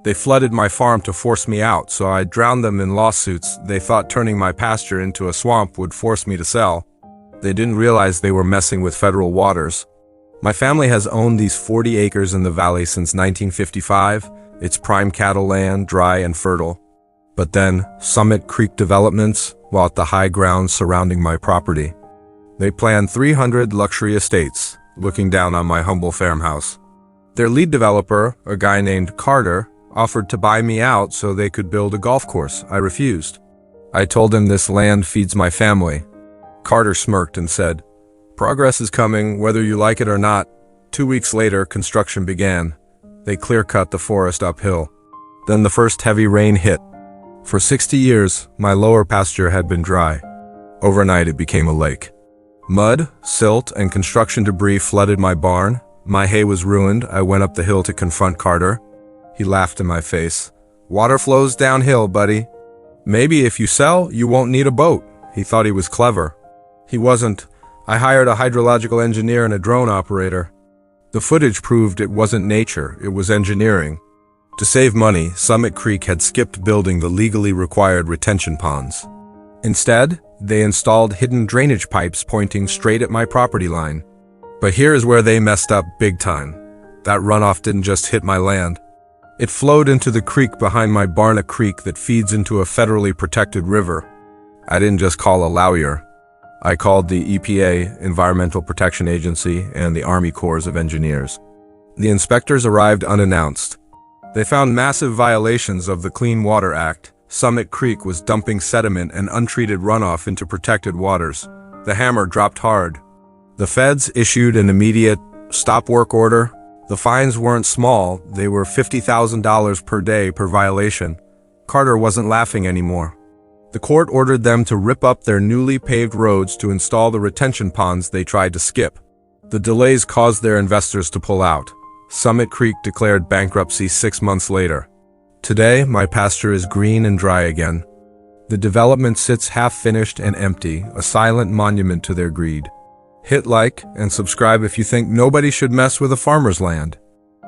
They flooded my farm to force me out, so I drowned them in lawsuits. They thought turning my pasture into a swamp would force me to sell. They didn't realize they were messing with federal waters. My family has owned these 40 acres in the valley since 1955. It's prime cattle land, dry and fertile. But then, Summit Creek Developments bought the high ground surrounding my property. They planned 300 luxury estates, looking down on my humble farmhouse. Their lead developer, a guy named Carter, offered to buy me out so they could build a golf course. I refused. I told him this land feeds my family. Carter smirked and said, "Progress is coming, whether you like it or not." 2 weeks later, construction began. They clear-cut the forest uphill. Then the first heavy rain hit. For 60 years, my lower pasture had been dry. Overnight, it became a lake. Mud, silt, and construction debris flooded my barn. My hay was ruined. I went up the hill to confront Carter. He laughed in my face. "Water flows downhill, buddy. Maybe if you sell, you won't need a boat." He thought he was clever. He wasn't. I hired a hydrological engineer and a drone operator. The footage proved it wasn't nature, it was engineering. To save money, Summit Creek had skipped building the legally required retention ponds. Instead, they installed hidden drainage pipes pointing straight at my property line. But here is where they messed up big time. That runoff didn't just hit my land. It flowed into the creek behind my barn, a creek that feeds into a federally protected river. I didn't just call a lawyer. I called the EPA, Environmental Protection Agency, and the Army Corps of Engineers. The inspectors arrived unannounced. They found massive violations of the Clean Water Act. Summit Creek was dumping sediment and untreated runoff into protected waters. The hammer dropped hard. The feds issued an immediate stop work order. The fines weren't small, they were $50,000 per day per violation. Carter wasn't laughing anymore. The court ordered them to rip up their newly paved roads to install the retention ponds they tried to skip. The delays caused their investors to pull out. Summit Creek declared bankruptcy 6 months later. Today, my pasture is green and dry again. The development sits half-finished and empty, a silent monument to their greed. Hit like and subscribe if you think nobody should mess with a farmer's land.